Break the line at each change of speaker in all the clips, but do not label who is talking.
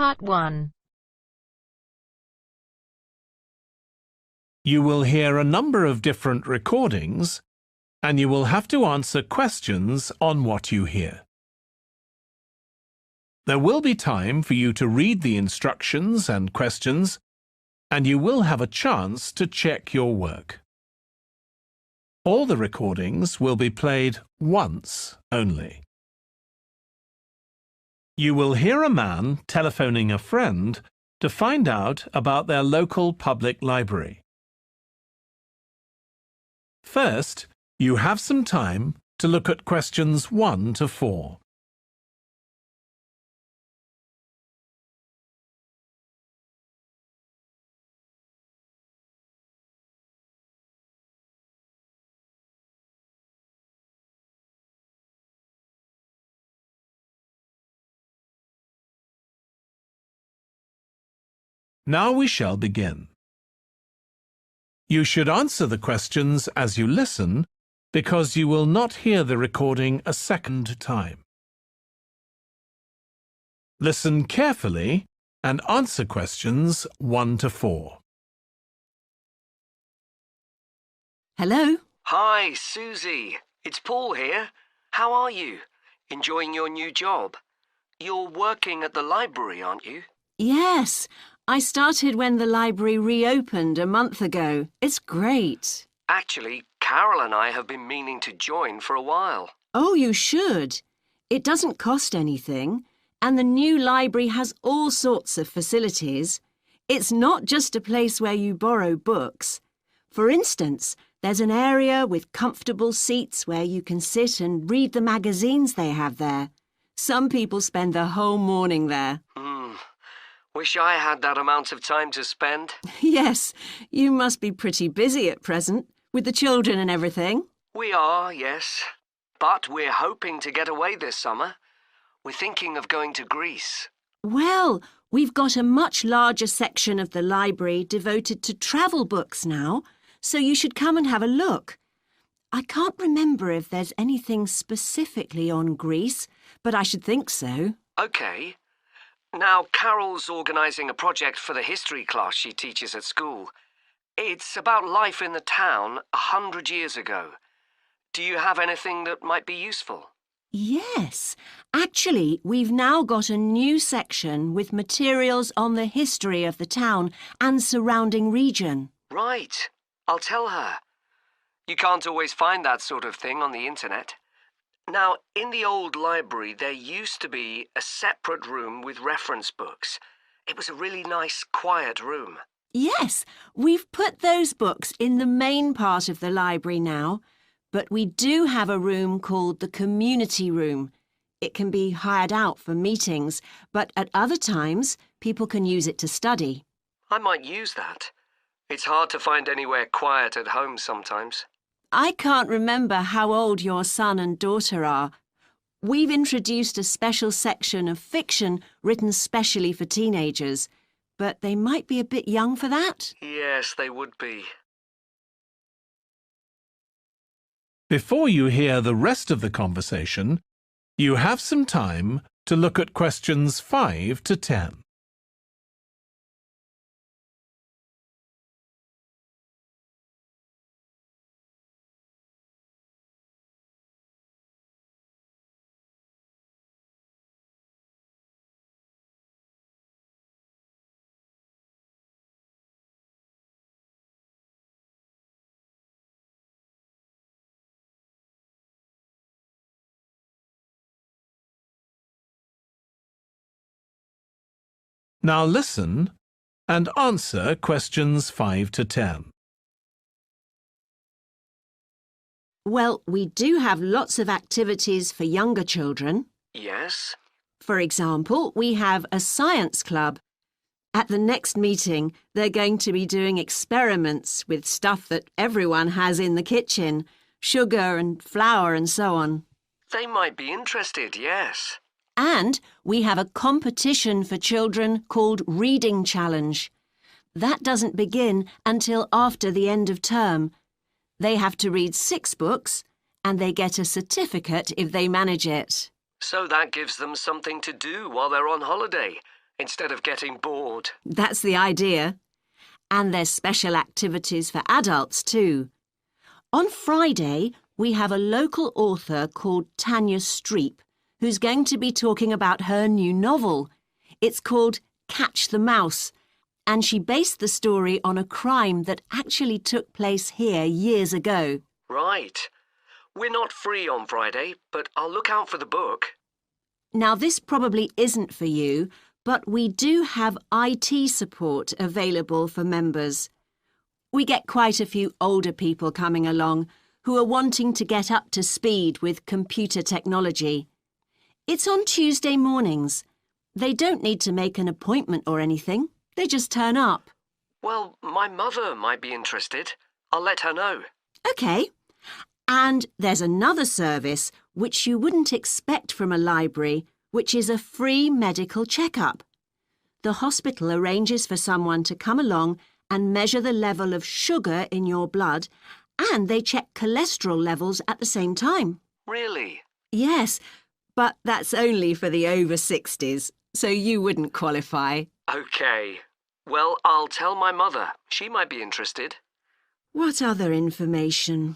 Part 1.
You will hear a number of different recordings, and you will have to answer questions on what you hear. There will be time for you to read the instructions and questions, and you will have a chance to check your work. All the recordings will be played once only. You will hear a man telephoning a friend to find out about their local public library. First, you have some time to look at questions 1 to 4. Now we shall begin. You should answer the questions as you listen, because you will not hear the recording a second time. Listen carefully and answer questions 1 to 4.
Hello?
Hi, Susie. It's Paul here. How are you? Enjoying your new job? You're working at the library, aren't you?
Yes, I started when the library reopened a month ago. It's great.
Actually, Carol and I have been meaning to join for a while.
Oh, you should. It doesn't cost anything, and the new library has all sorts of facilities. It's not just a place where you borrow books. For instance, there's an area with comfortable seats where you can sit and read the magazines they have there. Some people spend the whole morning there.
Wish I had that amount of time to spend.
Yes, you must be pretty busy at present, with the children and everything.
We are, yes. But we're hoping to get away this summer. We're thinking of going to Greece.
Well, we've got a much larger section of the library devoted to travel books now, so you should come and have a look. I can't remember if there's anything specifically on Greece, but I should think so.
OK. Now, Carol's organising a project for the history class she teaches at school. It's about life in the town 100 years ago. Do you have anything that might be useful?
Yes. Actually, we've now got a new section with materials on the history of the town and surrounding region.
Right. I'll tell her. You can't always find that sort of thing on the internet. Now, in the old library, there used to be a separate room with reference books. It was a really nice, quiet room.
Yes, we've put those books in the main part of the library now, but we do have a room called the community room. It can be hired out for meetings, but at other times, people can use it to study.
I might use that. It's hard to find anywhere quiet at home sometimes.
I can't remember how old your son and daughter are. We've introduced a special section of fiction written specially for teenagers, but they might be a bit young for that.
Yes, they would be.
Before you hear the rest of the conversation, you have some time to look at questions 5 to 10. Now listen and answer questions 5 to 10.
Well, we do have lots of activities for younger children.
Yes?
For example, we have a science club. At the next meeting, they're going to be doing experiments with stuff that everyone has in the kitchen, sugar and flour and so on.
They might be interested, yes.
And we have a competition for children called Reading Challenge. That doesn't begin until after the end of term. They have to read 6 books and they get a certificate if they manage it.
So that gives them something to do while they're on holiday. instead of getting bored.
That's the idea. And there's special activities for adults too. On Friday, we have a local author called Tanya Streep who's going to be talking about her new novel. It's called Catch the Mouse, and she based the story on a crime that actually took place here years ago.
Right. We're not free on Friday, but I'll look out for the book.
Now, this probably isn't for you, but we do have IT support available for members. We get quite a few older people coming along who are wanting to get up to speed with computer technology. It's on Tuesday mornings. They don't need to make an appointment or anything. They just turn up.
Well, my mother might be interested. I'll let her know.
OK. And there's another service which you wouldn't expect from a library, which is a free medical checkup. The hospital arranges for someone to come along and measure the level of sugar in your blood, and they check cholesterol levels at the same time.
Really?
Yes, but that's only for the over 60s, so you wouldn't qualify.
OK. Well, I'll tell my mother. She might be interested.
What other information?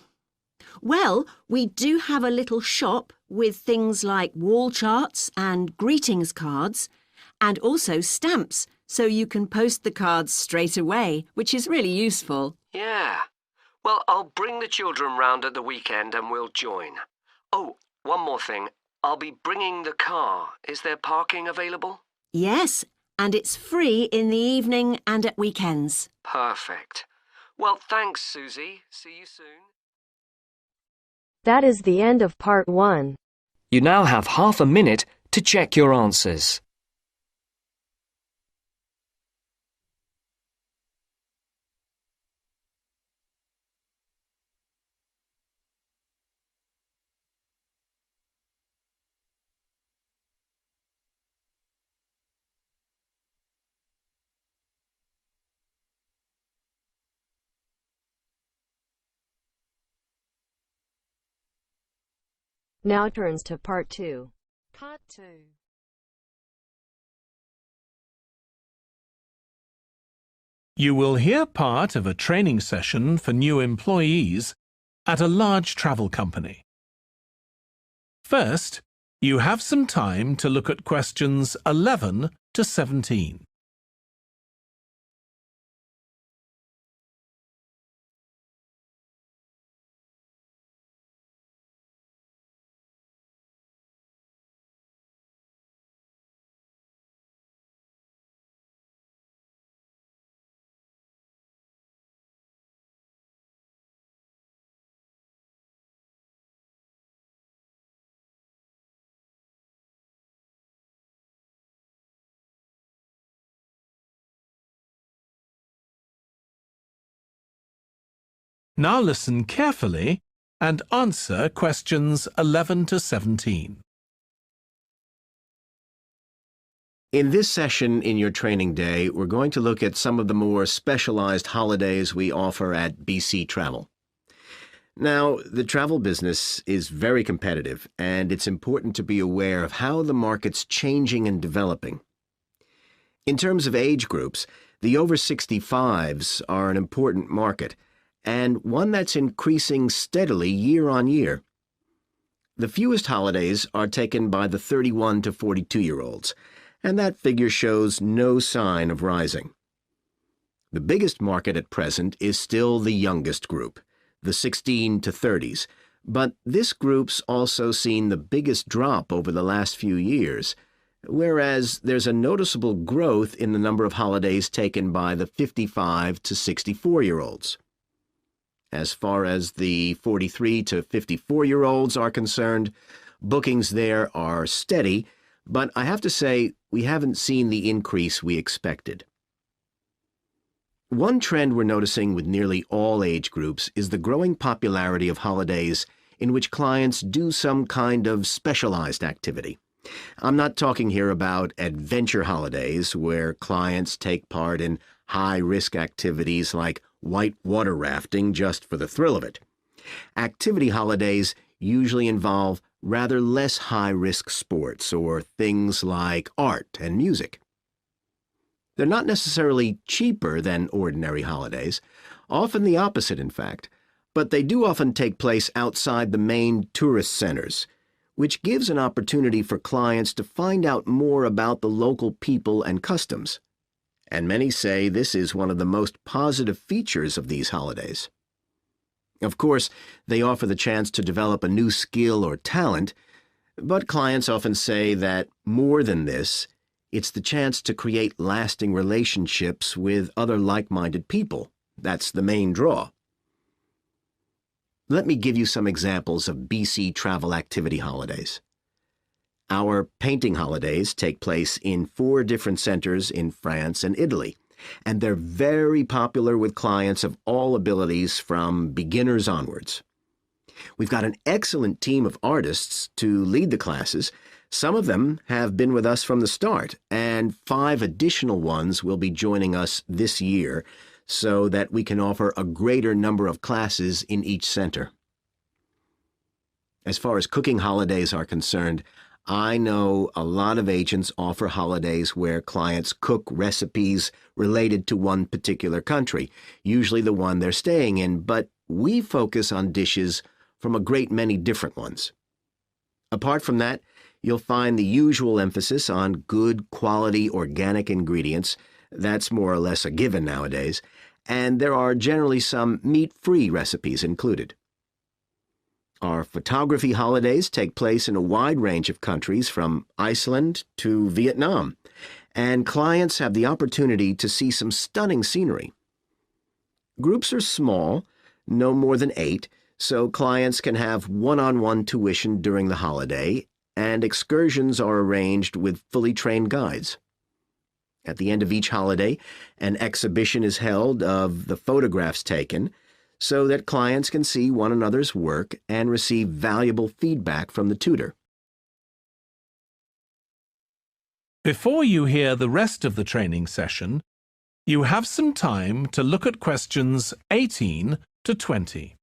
Well, we do have a little shop with things like wall charts and greetings cards, and also stamps, so you can post the cards straight away, which is really useful.
Yeah. Well, I'll bring the children round at the weekend and we'll join. Oh, one more thing. I'll be bringing the car. Is there parking available?
Yes, and it's free in the evening and at weekends.
Perfect. Well, thanks, Susie. See you soon.
That is the end of part 1.
You now have half a minute to check your answers.
Now turns to part 2.
Part 2.
You will hear part of a training session for new employees at a large travel company. First, you have some time to look at questions 11 to 17. Now listen carefully and answer questions 11 to 17.
In this session in your training day, we're going to look at some of the more specialized holidays we offer at BC Travel. Now, the travel business is very competitive, and it's important to be aware of how the market's changing and developing. In terms of age groups, the over 65s are an important market, and one that's increasing steadily year on year. The fewest holidays are taken by the 31 to 42-year-olds, and that figure shows no sign of rising. The biggest market at present is still the youngest group, the 16 to 30s, but this group's also seen the biggest drop over the last few years, whereas there's a noticeable growth in the number of holidays taken by the 55 to 64-year-olds. As far as the 43 to 54-year-olds are concerned, bookings there are steady, but I have to say we haven't seen the increase we expected. One trend we're noticing with nearly all age groups is the growing popularity of holidays in which clients do some kind of specialized activity. I'm not talking here about adventure holidays where clients take part in high-risk activities like white water rafting just for the thrill of it. Activity holidays usually involve rather less high-risk sports or things like art and music. They're not necessarily cheaper than ordinary holidays, often the opposite, in fact, but they do often take place outside the main tourist centers, which gives an opportunity for clients to find out more about the local people and customs. And many say this is one of the most positive features of these holidays. Of course, they offer the chance to develop a new skill or talent, but clients often say that more than this, it's the chance to create lasting relationships with other like-minded people. That's the main draw. Let me give you some examples of BC travel activity holidays. Our painting holidays take place in 4 different centers in France and Italy, and they're very popular with clients of all abilities from beginners onwards. We've got an excellent team of artists to lead the classes. Some of them have been with us from the start, and 5 additional ones will be joining us this year so that we can offer a greater number of classes in each center. As far as cooking holidays are concerned, I know a lot of agents offer holidays where clients cook recipes related to one particular country, usually the one they're staying in, but we focus on dishes from a great many different ones. Apart from that, you'll find the usual emphasis on good quality organic ingredients. That's more or less a given nowadays, and there are generally some meat-free recipes included. Our photography holidays take place in a wide range of countries from Iceland to Vietnam, and clients have the opportunity to see some stunning scenery. Groups are small, no more than 8, so clients can have one-on-one tuition during the holiday, and excursions are arranged with fully trained guides. At the end of each holiday, an exhibition is held of the photographs taken so that clients can see one another's work and receive valuable feedback from the tutor.
Before you hear the rest of the training session, you have some time to look at questions 18 to 20.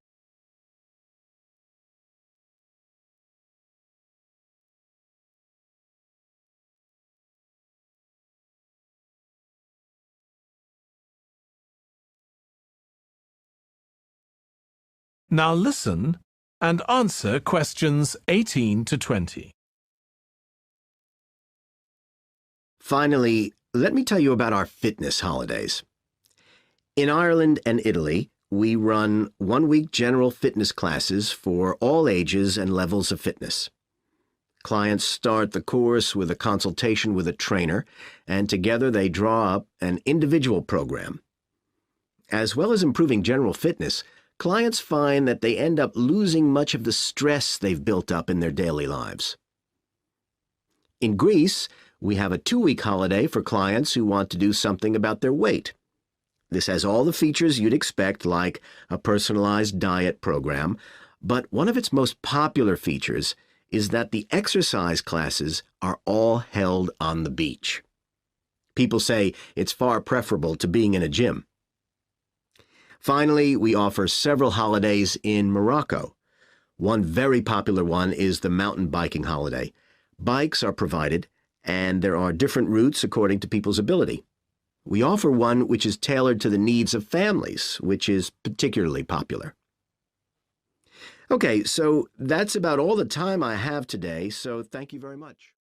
Now listen and answer questions 18 to 20.
Finally, let me tell you about our fitness holidays. In Ireland and Italy, we run one-week general fitness classes for all ages and levels of fitness. Clients start the course with a consultation with a trainer, and together they draw up an individual program. As well as improving general fitness, clients find that they end up losing much of the stress they've built up in their daily lives. In Greece, we have a 2-week holiday for clients who want to do something about their weight. This has all the features you'd expect, like a personalized diet program, but one of its most popular features is that the exercise classes are all held on the beach. People say it's far preferable to being in a gym. Finally, we offer several holidays in Morocco. One very popular one is the mountain biking holiday. Bikes are provided, and there are different routes according to people's ability. We offer one which is tailored to the needs of families, which is particularly popular. Okay, so that's about all the time I have today, so thank you very much.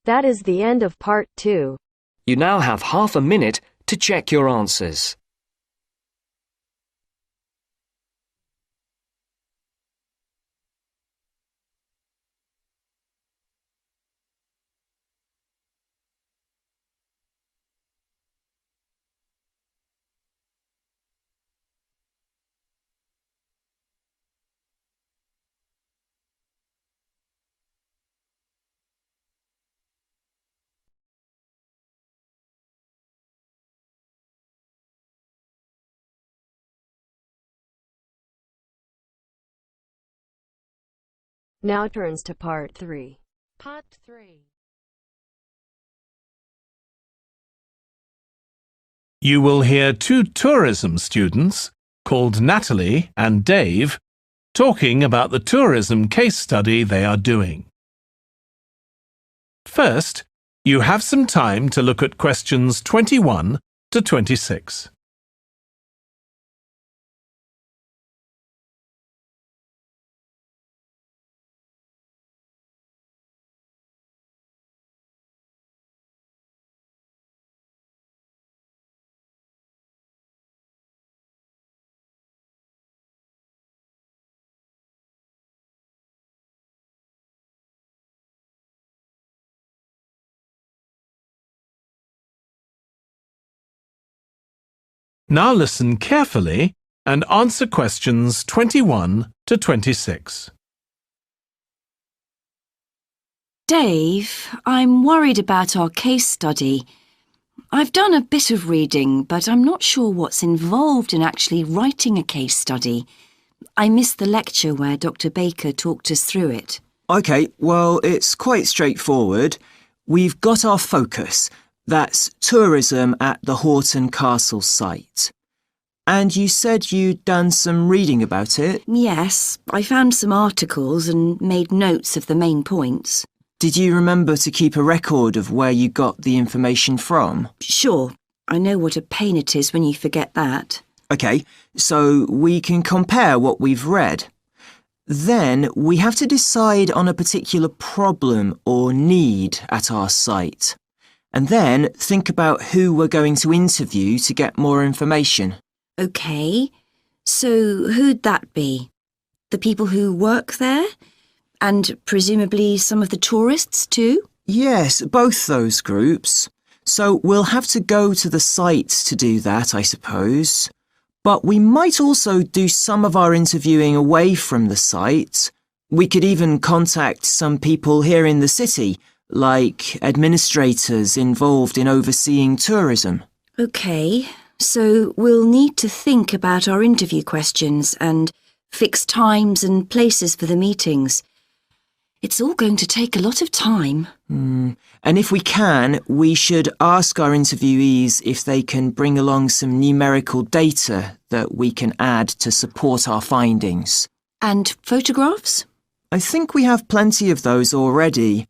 That is the end of part 2.
You now have half a minute to check your answers.
Now turns to part 3. Part 3.
You will hear 2 tourism students, called Natalie and Dave, talking about the tourism case study they are doing. First, You have some time to look at questions 21 to 26. Now listen carefully and answer questions 21 to 26.
Dave, I'm worried about our case study. I've done a bit of reading, but I'm not sure what's involved in actually writing a case study. I missed the lecture where Dr. Baker talked us through it.
OK, well, it's quite straightforward. We've got our focus. That's tourism at the Horton Castle site. And you said you'd done some reading about it?
Yes, I found some articles and made notes of the main points.
Did you remember to keep a record of where you got the information from?
Sure, I know what a pain it is when you forget that.
OK, so we can compare what we've read. Then we have to decide on a particular problem or need at our site. And then think about who we're going to interview to get more information.
OK, so who'd that be? The people who work there? And presumably some of the tourists too?
Yes, both those groups. So we'll have to go to the site to do that, I suppose. But we might also do some of our interviewing away from the site. We could even contact some people here in the city, like administrators involved in overseeing tourism.
OK, so we'll need to think about our interview questions and fix times and places for the meetings. It's all going to take a lot of time.
And if we can, we should ask our interviewees if they can bring along some numerical data that we can add to support our findings.
And photographs?
I think we have plenty of those already.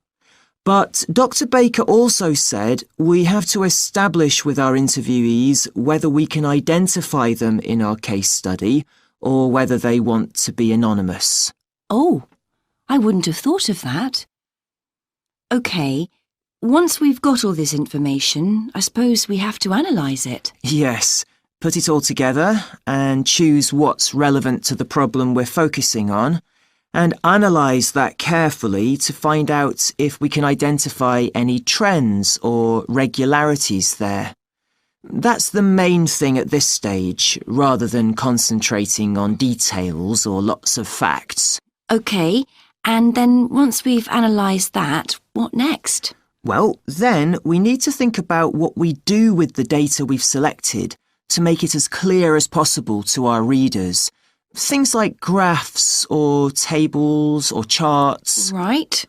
But Dr. Baker also said we have to establish with our interviewees whether we can identify them in our case study or whether they want to be anonymous.
Oh, I wouldn't have thought of that. OK, once we've got all this information, I suppose we have to analyse it.
Yes, put it all together and choose what's relevant to the problem we're focusing on, and analyse that carefully to find out if we can identify any trends or regularities there. That's the main thing at this stage, rather than concentrating on details or lots of facts.
OK, and then once we've analysed that, what next?
Well, then we need to think about what we do with the data we've selected to make it as clear as possible to our readers. Things like graphs or tables or charts.
Right.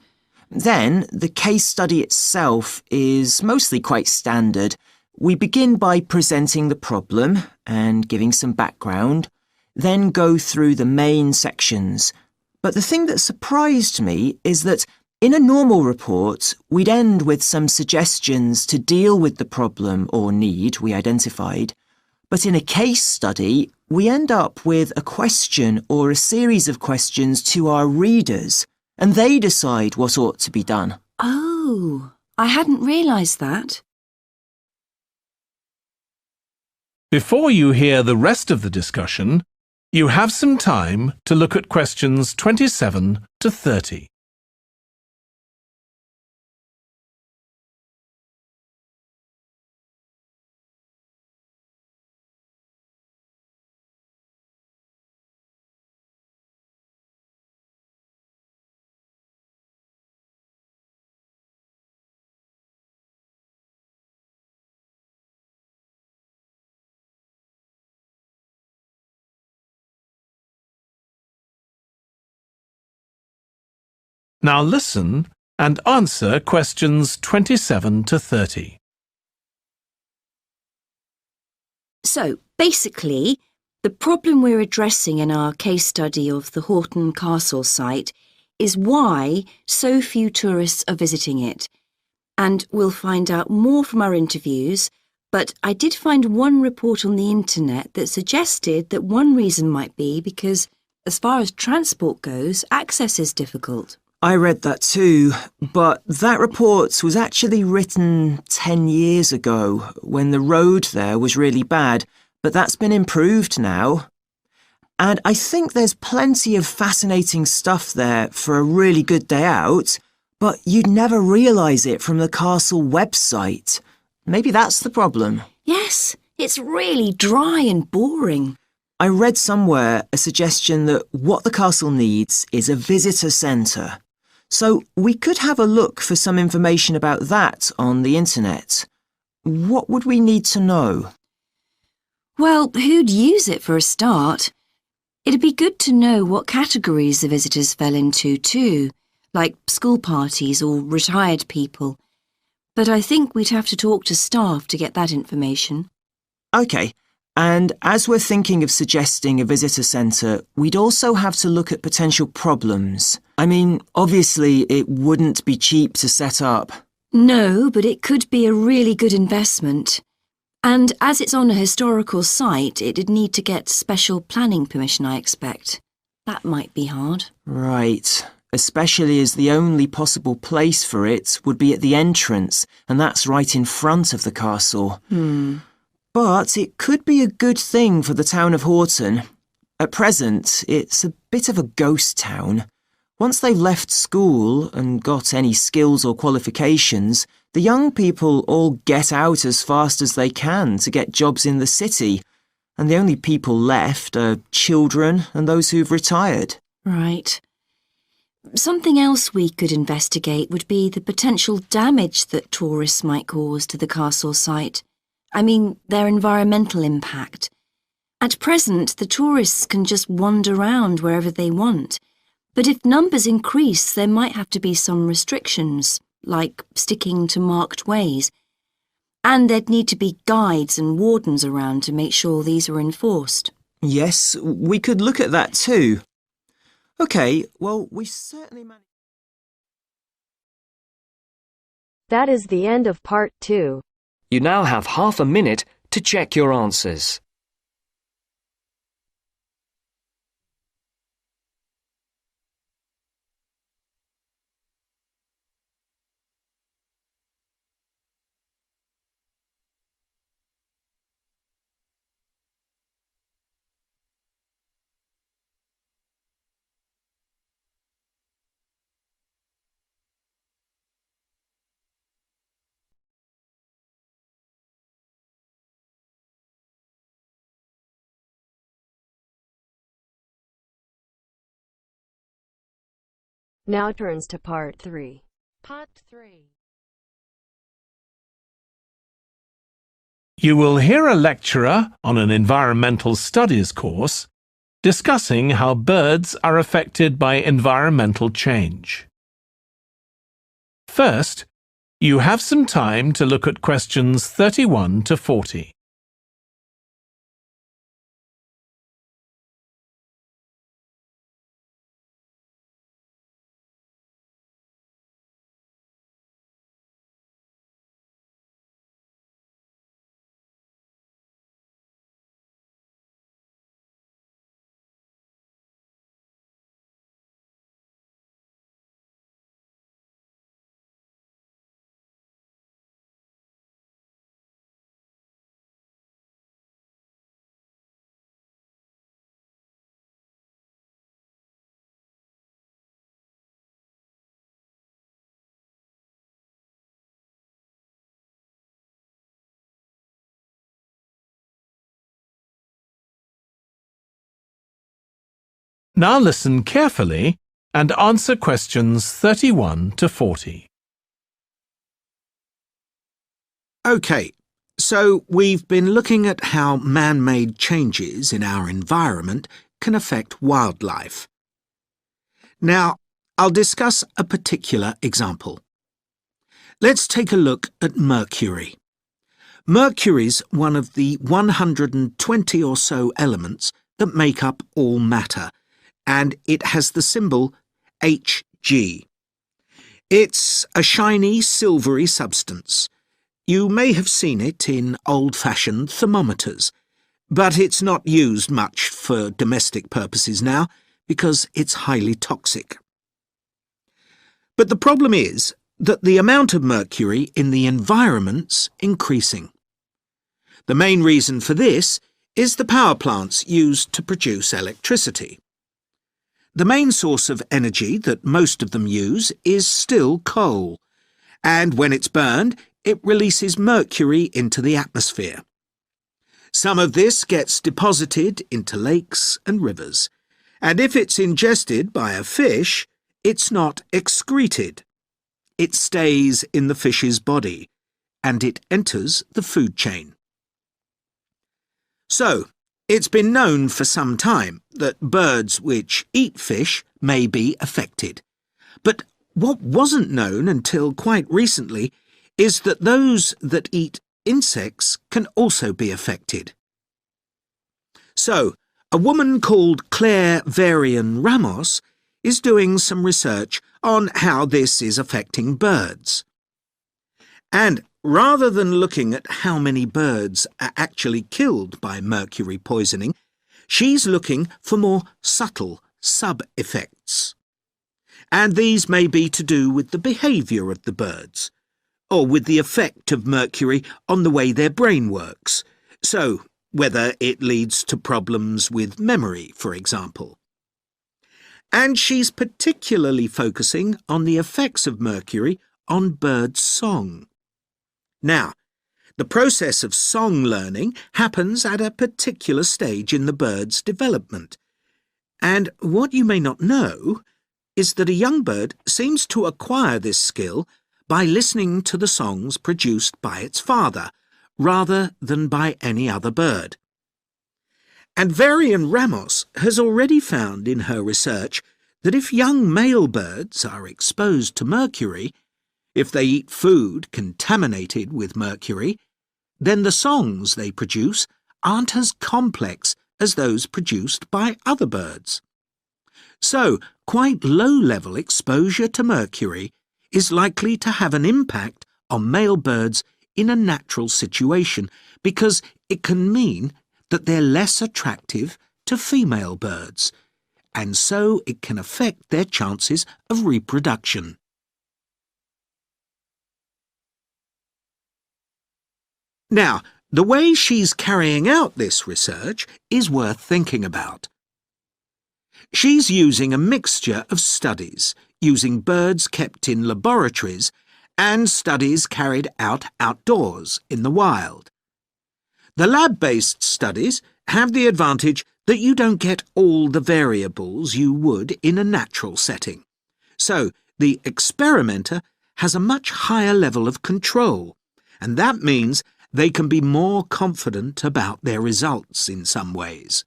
Then the case study itself is mostly quite standard. We begin by presenting the problem and giving some background, then go through the main sections. But the thing that surprised me is that in a normal report, we'd end with some suggestions to deal with the problem or need we identified. But in a case study, we end up with a question or a series of questions to our readers, and they decide what ought to be done.
Oh, I hadn't realised that.
Before you hear the rest of the discussion, you have some time to look at questions 27 to 30. Now listen and answer questions 27 to 30.
So, basically, the problem we're addressing in our case study of the Horton Castle site is why so few tourists are visiting it. and we'll find out more from our interviews, but I did find one report on the internet that suggested that one reason might be because, as far as transport goes, access is difficult.
I read that too, but that report was actually written 10 years ago when the road there was really bad, but that's been improved now. And I think there's plenty of fascinating stuff there for a really good day out, but you'd never realise it from the castle website. Maybe that's the problem.
Yes, it's really dry and boring.
I read somewhere a suggestion that what the castle needs is a visitor centre. So we could have a look for some information about that on the internet. What would we need to know?
Well, who'd use it for a start? It'd be good to know what categories the visitors fell into too, like school parties or retired people. But I think we'd have to talk to staff to get that information.
OK, and as we're thinking of suggesting a visitor centre, we'd also have to look at potential problems. I mean, obviously it wouldn't be cheap to set up.
No, but it could be a really good investment. And as it's on a historical site, it'd need to get special planning permission, I expect. That might be hard.
Right, especially as the only possible place for it would be at the entrance, and that's right in front of the castle. But it could be a good thing for the town of Horton. At present, it's a bit of a ghost town. Once they've left school and got any skills or qualifications, the young people all get out as fast as they can to get jobs in the city, and the only people left are children and those who've retired.
Right. Something else we could investigate would be the potential damage that tourists might cause to the castle site. I mean, their environmental impact. At present, the tourists can just wander around wherever they want. But if numbers increase, there might have to be some restrictions, like sticking to marked ways. And there'd need to be guides and wardens around to make sure these are enforced.
Yes, we could look at that too. OK, well, we certainly managed.
That is the end of part 2.
You now have half a minute to check your answers.
Now turns to part 3. Part 3.
You will hear a lecturer on an environmental studies course discussing how birds are affected by environmental change. First, you have some time to look at questions 31 to 40. Now listen carefully and answer questions 31 to 40.
OK, so we've been looking at how man-made changes in our environment can affect wildlife. Now, I'll discuss a particular example. Let's take a look at mercury. Mercury's one of the 120 or so elements that make up all matter, and it has the symbol Hg. It's a shiny, silvery substance. You may have seen it in old-fashioned thermometers, but it's not used much for domestic purposes now because it's highly toxic. But the problem is that the amount of mercury in the environment's increasing. The main reason for this is the power plants used to produce electricity. The main source of energy that most of them use is still coal, and when it's burned, it releases mercury into the atmosphere. Some of this gets deposited into lakes and rivers, and if it's ingested by a fish, it's not excreted. It stays in the fish's body, and it enters the food chain. So, it's been known for some time that birds which eat fish may be affected. But what wasn't known until quite recently is that those that eat insects can also be affected. So, a woman called Claire Varian Ramos is doing some research on how this is affecting birds. And rather than looking at how many birds are actually killed by mercury poisoning, she's looking for more subtle sub-effects. And these may be to do with the behaviour of the birds, or with the effect of mercury on the way their brain works, so whether it leads to problems with memory, for example. And she's particularly focusing on the effects of mercury on bird song. Now, the process of song learning happens at a particular stage in the bird's development, and what you may not know is that a young bird seems to acquire this skill by listening to the songs produced by its father, rather than by any other bird. And Varian Ramos has already found in her research that if young male birds are exposed to mercury, if they eat food contaminated with mercury, then the songs they produce aren't as complex as those produced by other birds. So, quite low-level exposure to mercury is likely to have an impact on male birds in a natural situation because it can mean that they're less attractive to female birds, and so it can affect their chances of reproduction. Now, the way she's carrying out this research is worth thinking about. She's using a mixture of studies, using birds kept in laboratories and studies carried out outdoors in the wild. The lab-based studies have the advantage that you don't get all the variables you would in a natural setting. So, the experimenter has a much higher level of control, and that means they can be more confident about their results in some ways.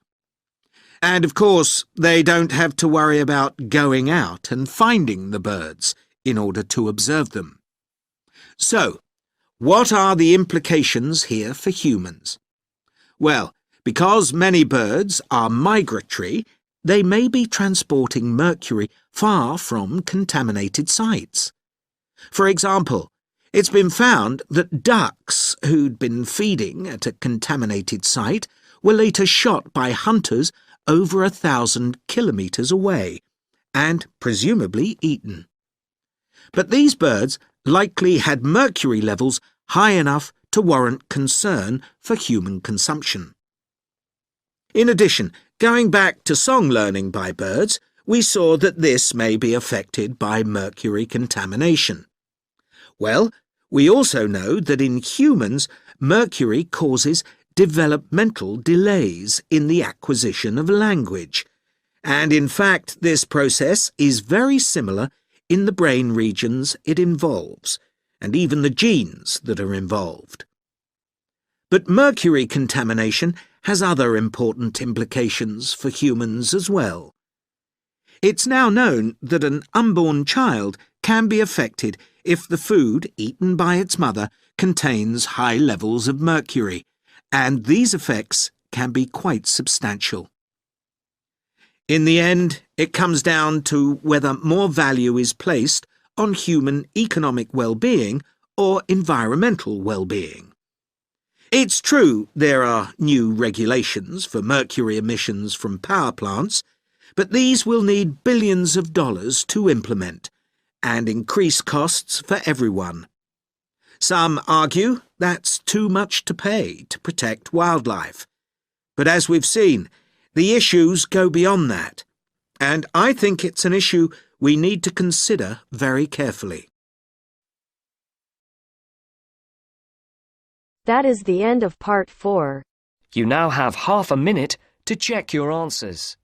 And of course, they don't have to worry about going out and finding the birds in order to observe them. So, what are the implications here for humans? Well, because many birds are migratory, they may be transporting mercury far from contaminated sites. For example, it's been found that ducks who'd been feeding at a contaminated site were later shot by hunters over 1,000 kilometres away, and presumably eaten. But these birds likely had mercury levels high enough to warrant concern for human consumption. In addition, going back to song learning by birds, we saw that this may be affected by mercury contamination. Well, we also know that in humans, mercury causes developmental delays in the acquisition of language, and in fact this process is very similar in the brain regions it involves, and even the genes that are involved. But mercury contamination has other important implications for humans as well. It's now known that an unborn child can be affected if the food eaten by its mother contains high levels of mercury, and these effects can be quite substantial. In the end, it comes down to whether more value is placed on human economic well-being or environmental well-being. It's true there are new regulations for mercury emissions from power plants, but these will need billions of dollars to implement and increase costs for everyone. Some argue that's too much to pay to protect wildlife. But as we've seen, the issues go beyond that, and I think it's an issue we need to consider very carefully.
That is the end of part 4.
You now have half a minute to check your answers.